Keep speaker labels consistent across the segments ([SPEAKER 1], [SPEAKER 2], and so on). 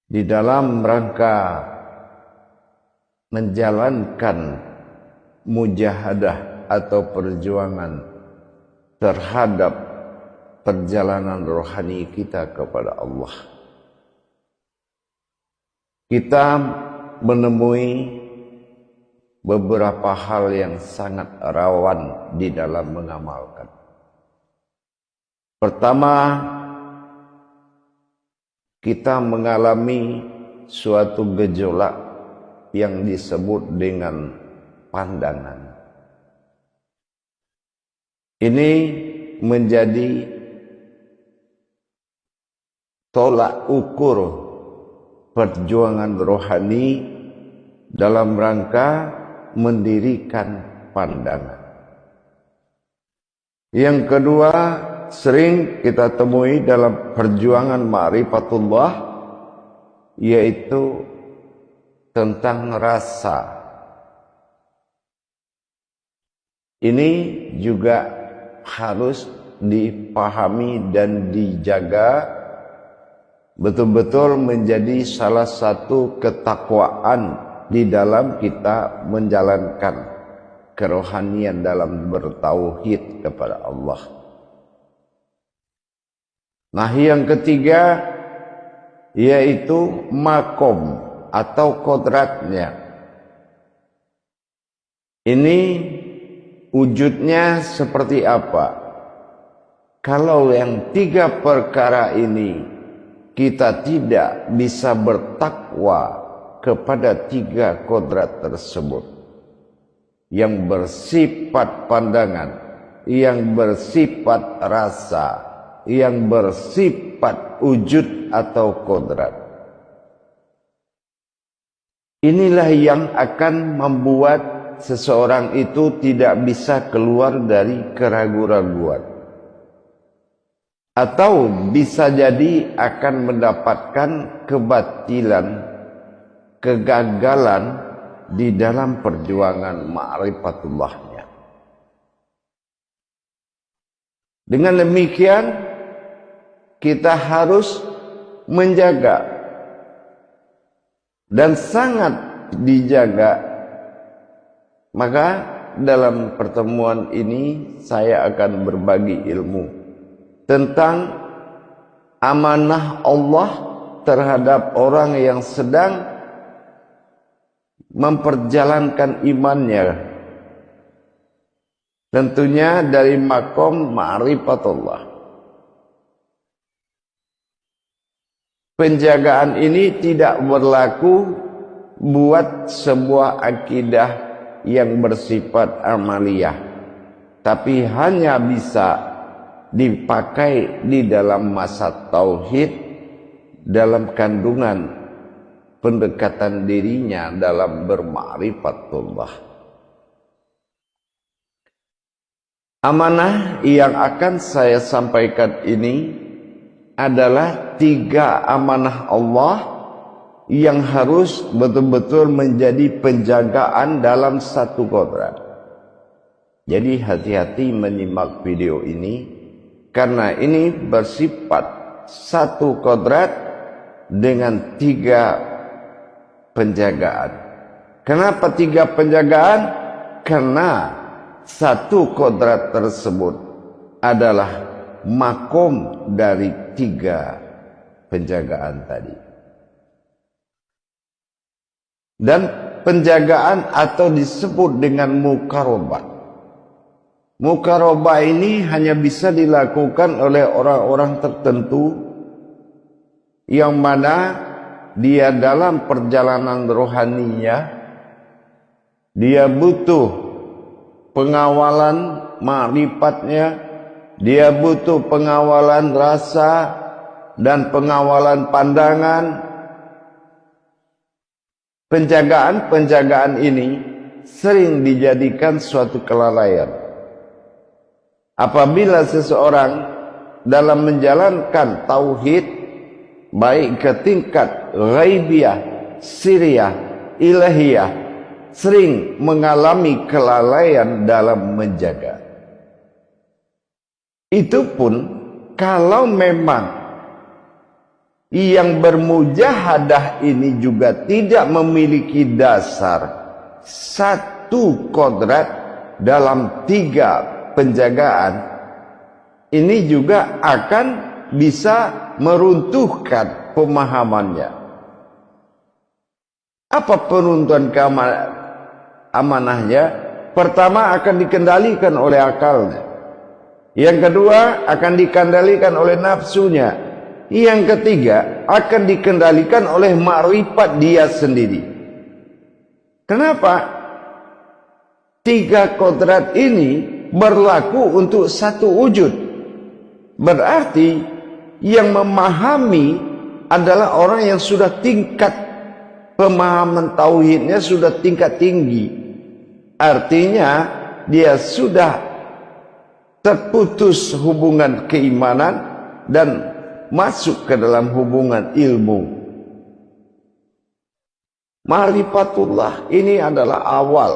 [SPEAKER 1] di dalam rangka menjalankan mujahadah atau perjuangan terhadap perjalanan rohani kita kepada Allah. Kita menemui beberapa hal yang sangat rawan di dalam mengamalkan. Pertama, kita mengalami suatu gejolak yang disebut dengan pandangan. Ini menjadi tolak ukur perjuangan rohani dalam rangka mendirikan pandangan. Yang kedua, sering kita temui dalam perjuangan ma'rifatullah, yaitu tentang rasa. Ini juga harus dipahami dan dijaga, betul-betul menjadi salah satu ketakwaan di dalam kita menjalankan kerohanian dalam bertauhid kepada Allah. Nah, yang ketiga yaitu makom atau kodratnya. Ini wujudnya seperti apa? Kalau yang tiga perkara ini kita tidak bisa bertakwa kepada tiga kodrat tersebut, yang bersifat pandangan, yang bersifat rasa, yang bersifat wujud atau kodrat. Inilah yang akan membuat seseorang itu tidak bisa keluar dari keraguan-raguan, atau bisa jadi akan mendapatkan kebatilan, kegagalan di dalam perjuangan ma'rifatullahnya. Dengan demikian, kita harus menjaga dan sangat dijaga. Maka dalam pertemuan ini saya akan berbagi ilmu tentang amanah Allah terhadap orang yang sedang memperjalankan imannya, tentunya dari makom ma'rifatullah. Penjagaan ini tidak berlaku buat sebuah akidah yang bersifat amaliyah, tapi hanya bisa dipakai di dalam masa tauhid, dalam kandungan pendekatan dirinya dalam berma'rifatullah. Amanah yang akan saya sampaikan ini adalah tiga amanah Allah yang harus betul-betul menjadi penjagaan dalam satu kodrat. Jadi hati-hati menyimak video ini, karena ini bersifat satu kodrat dengan tiga penjagaan. Kenapa tiga penjagaan? Karena satu kodrat tersebut adalah makom dari tiga penjagaan tadi. Dan penjagaan atau disebut dengan mukarobah. Mukarobah ini hanya bisa dilakukan oleh orang-orang tertentu yang mana dia dalam perjalanan rohaninya, dia butuh pengawalan ma'rifatnya, dia butuh pengawalan rasa dan pengawalan pandangan. Penjagaan-penjagaan ini sering dijadikan suatu kelalaian. Apabila seseorang dalam menjalankan tauhid, baik ke tingkat ghaibiyah, siriyah, ilahiyah, sering mengalami kelalaian dalam menjaga. Itu pun kalau memang yang bermujahadah ini juga tidak memiliki dasar satu kodrat dalam 3 penjagaan, ini juga akan bisa meruntuhkan pemahamannya. Apa peruntuhan amanahnya? Pertama, akan dikendalikan oleh akalnya. Yang kedua, akan dikendalikan oleh nafsunya. Yang ketiga, akan dikendalikan oleh makrifat dia sendiri. Kenapa? 3 kodrat ini berlaku untuk satu wujud. Berarti yang memahami adalah orang yang sudah tingkat pemahaman tauhidnya sudah tingkat tinggi. Artinya dia sudah terputus hubungan keimanan dan masuk ke dalam hubungan ilmu. Ma'rifatullah ini adalah awal.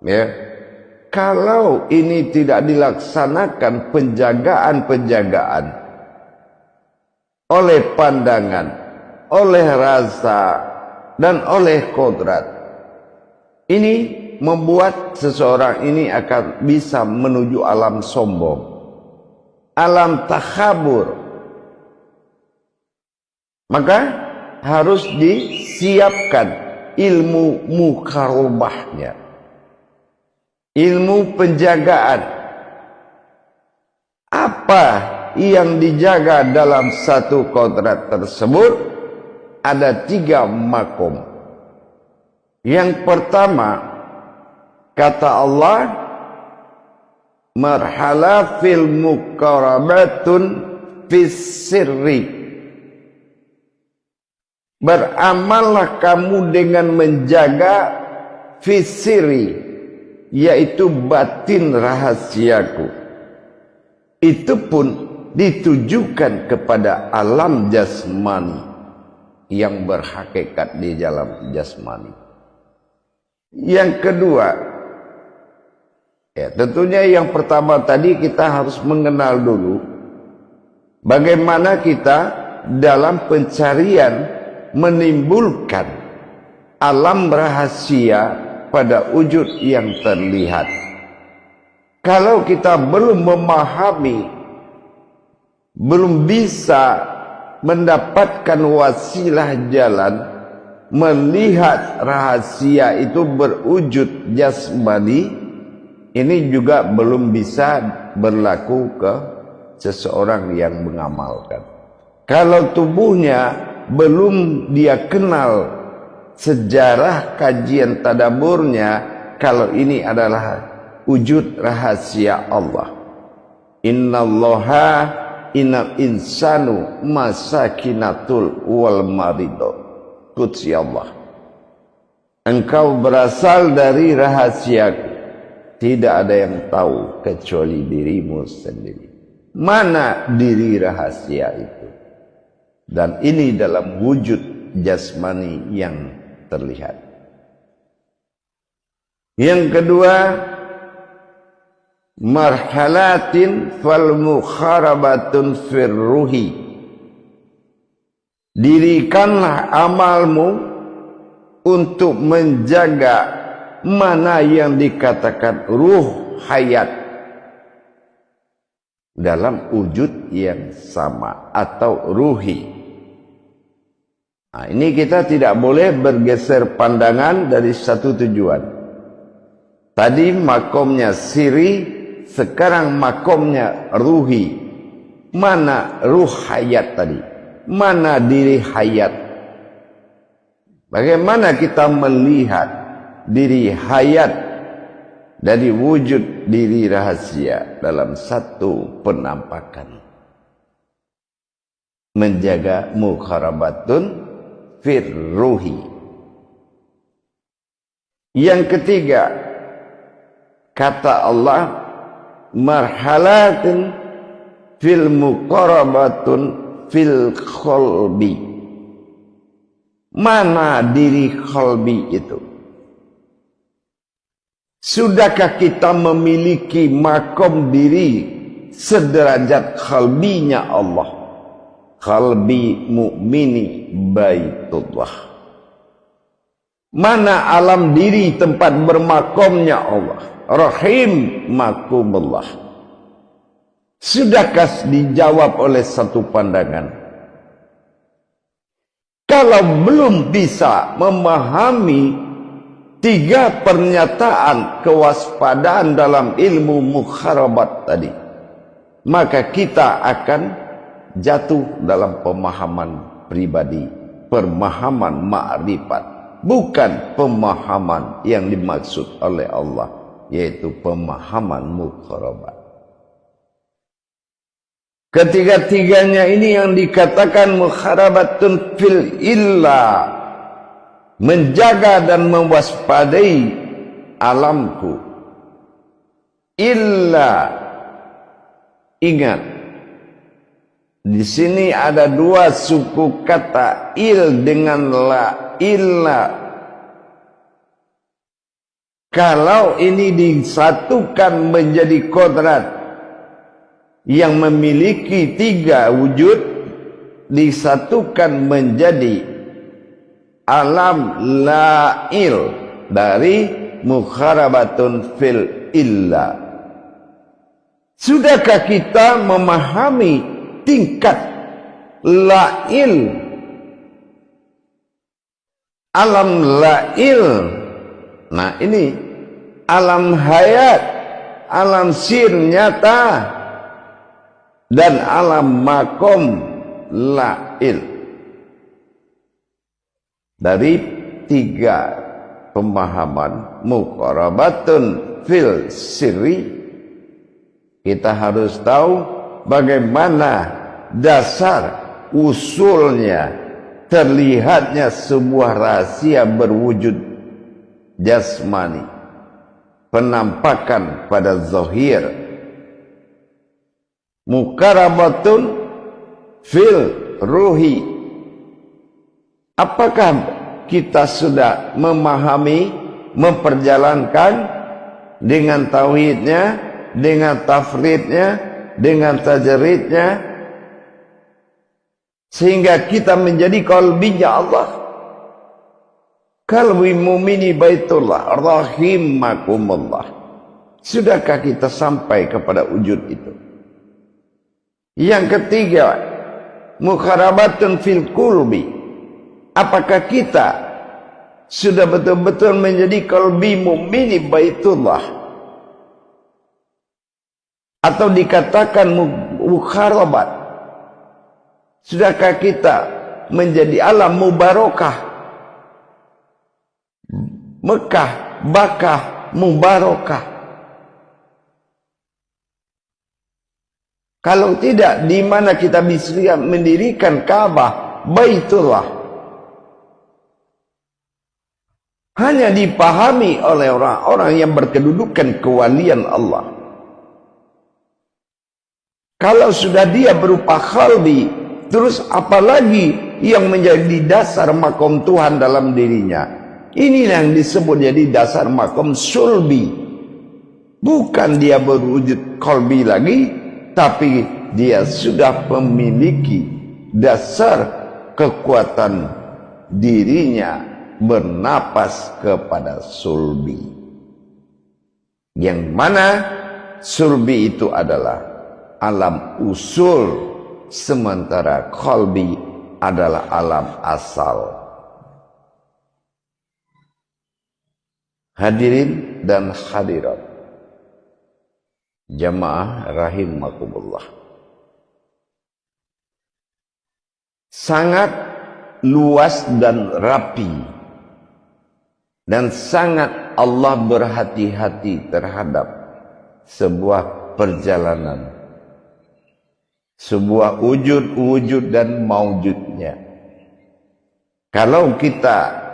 [SPEAKER 1] Ya. Kalau ini tidak dilaksanakan penjagaan-penjagaan oleh pandangan, oleh rasa, dan oleh kodrat, ini membuat seseorang ini akan bisa menuju alam sombong, alam takhabur. Maka harus disiapkan ilmu mukarobahnya, ilmu penjagaan. Apa yang dijaga dalam satu kodrat tersebut? Ada 3 makom. Yang pertama, kata Allah, marhala fil muqarabatun fis sirri. Beramallah kamu dengan menjaga fisiri, yaitu batin rahasiaku. Itu pun ditujukan kepada alam jasmani yang berhakikat di dalam jasmani. Yang kedua, ya tentunya yang pertama tadi kita harus mengenal dulu bagaimana kita dalam pencarian menimbulkan alam rahasia pada wujud yang terlihat. Kalau kita belum memahami, belum bisa mendapatkan wasilah jalan melihat rahasia itu berwujud jasmani, ini juga belum bisa berlaku ke seseorang yang mengamalkan. Kalau tubuhnya belum dia kenal sejarah kajian tadaburnya, kalau ini adalah wujud rahasia Allah. Innallaha innal insanu masakinatul wal marido. Qudsi Allah, engkau berasal dari rahasiaku, tidak ada yang tahu kecuali dirimu sendiri. Mana diri rahasia itu? Dan ini dalam wujud jasmani yang terlihat. Yang kedua, marhalatin fal mukharabatun firruhi. Dirikanlah amalmu untuk menjaga mana yang dikatakan ruh hayat dalam wujud yang sama atau ruhi. Nah, ini kita tidak boleh bergeser pandangan dari satu tujuan. Tadi makomnya siri, sekarang makomnya ruhi. Mana ruh hayat tadi? Mana diri hayat? Bagaimana kita melihat diri hayat dari wujud diri rahasia dalam satu penampakan? Menjaga mukharabatun firruhi. Yang ketiga, kata Allah, marhalatin fil muqarabatun fil qalbi. Mana diri qalbi itu? Sudahkah kita memiliki makom diri sederajat qalbinya Allah? qalbi mu'mini baitullah. Mana alam diri tempat bermakamnya Allah, rahimakumullah. Sudahkah dijawab oleh satu pandangan? Kalau belum bisa memahami 3 pernyataan kewaspadaan dalam ilmu mukharabat tadi, maka kita akan jatuh dalam pemahaman pribadi, pemahaman ma'rifat, bukan pemahaman yang dimaksud oleh Allah, yaitu pemahaman mukharabat. Ketiga-tiganya ini yang dikatakan mukharabatun fil illah, menjaga dan mewaspadai alamku. Illa, ingat, di sini ada 2 suku kata, il dengan la. Illa, kalau ini disatukan menjadi kodrat yang memiliki 3 wujud, disatukan menjadi alam la'il dari mukharabatun fil illa. Sudahkah kita memahami tingkat la'il, alam la'il? Nah, ini alam hayat, alam sir nyata, dan alam makom la'il. Dari 3 pemahaman muqarabatun fil sirri, kita harus tahu bagaimana dasar usulnya terlihatnya sebuah rahasia berwujud jasmani, penampakan pada zahir. Muqarabatun fil ruhi, apakah kita sudah memahami, memperjalankan dengan tauhidnya, dengan tafridnya, dengan tajridnya, sehingga kita menjadi qalbinya Allah? Qalbi mu'mini baitullah rahimakumullah. Sudahkah kita sampai kepada wujud itu? Yang ketiga, mukharabatun fil qulbi, apakah kita sudah betul-betul menjadi qalbi mu'mini baitullah, atau dikatakan mukharabat? Sudahkah kita menjadi alam mubarakah, Mekah, Bakah, mubarakah? Kalau tidak, di mana kita bisa mendirikan Ka'bah, Baitullah? Hanya dipahami oleh orang-orang yang berkedudukan kewalian Allah. Kalau sudah dia berupa khalbi, terus apalagi yang menjadi dasar makom Tuhan dalam dirinya? Inilah yang disebut jadi dasar makom sulbi. Bukan dia berwujud khalbi lagi, tapi dia sudah memiliki dasar kekuatan dirinya bernapas kepada sulbi, yang mana sulbi itu adalah alam usul, sementara qalbi adalah alam asal. Hadirin dan hadirat jamaah rahimakumullah, sangat luas dan rapi, dan sangat Allah berhati-hati terhadap sebuah perjalanan, sebuah wujud-wujud dan maujudnya. Kalau kita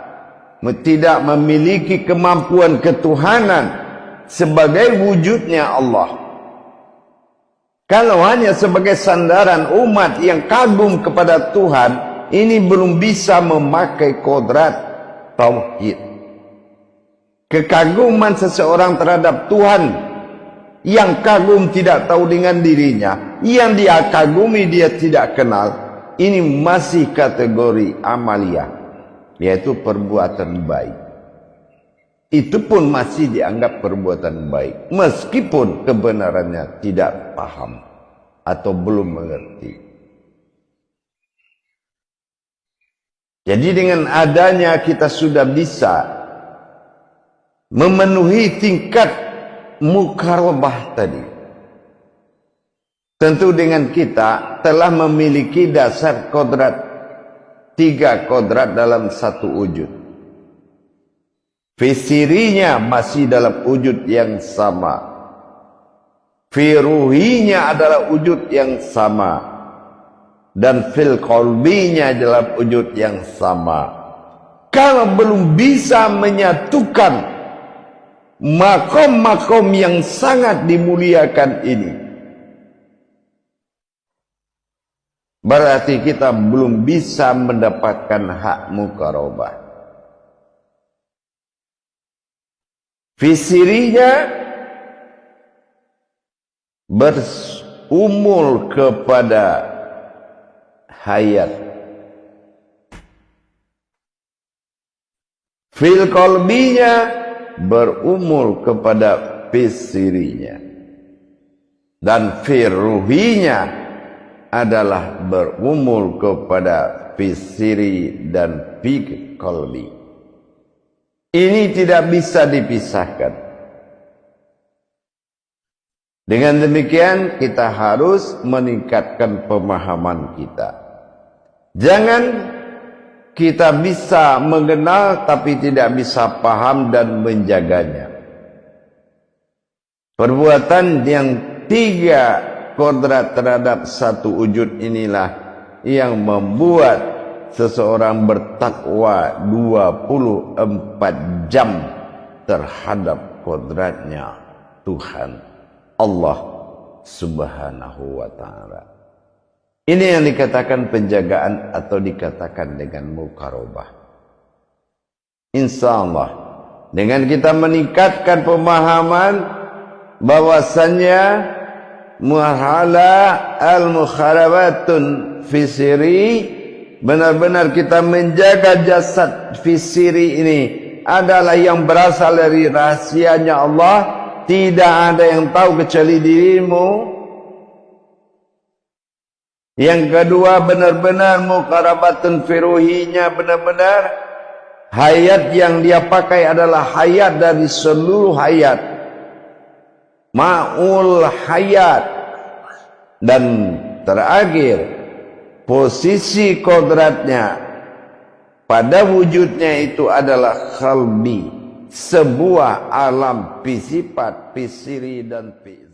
[SPEAKER 1] tidak memiliki kemampuan ketuhanan sebagai wujudnya Allah, kalau hanya sebagai sandaran umat yang kagum kepada Tuhan, ini belum bisa memakai kodrat tauhid. Kekaguman seseorang terhadap Tuhan, yang kagum tidak tahu dengan dirinya, yang dia kagumi dia tidak kenal, ini masih kategori amaliyah, yaitu perbuatan baik. Itu pun masih dianggap perbuatan baik, meskipun kebenarannya tidak paham atau belum mengerti. Jadi dengan adanya kita sudah bisa memenuhi tingkat mukarabah tadi. Tentu dengan kita telah memiliki dasar kodrat, 3 kodrat dalam satu wujud. Fisirinya masih dalam wujud yang sama. Firuhinya adalah wujud yang sama. Dan fil qalbinya dalam wujud yang sama. Kalau belum bisa menyatukan makom-makom yang sangat dimuliakan ini, berarti kita belum bisa mendapatkan hak mukarabah. Fisirinya berumul kepada hayat. Fil qalbinya berumul kepada fisirinya. Dan firuhinya adalah berumul kepada fisiri dan fi qalbi. Ini tidak bisa dipisahkan. Dengan demikian kita harus meningkatkan pemahaman kita. Jangan kita bisa mengenal tapi tidak bisa paham dan menjaganya. Perbuatan yang 3 kodrat terhadap satu wujud inilah yang membuat seseorang bertakwa 24 jam terhadap kodratnya Tuhan Allah Subhanahu wa ta'ala. Ini yang dikatakan penjagaan atau dikatakan dengan mukarabah. Insyaallah dengan kita meningkatkan pemahaman bahwasannya muhala al-mukharabatun fisiri, benar-benar kita menjaga jasad fisiri ini adalah yang berasal dari rahasianya Allah. Tidak ada yang tahu kecuali dirimu. Yang kedua, benar-benar muqarabatun firuhinya, benar-benar hayat yang dia pakai adalah hayat dari seluruh hayat, ma'ul hayat. Dan terakhir, posisi kodratnya pada wujudnya itu adalah khalbi, sebuah alam fisifat, fisiri dan fi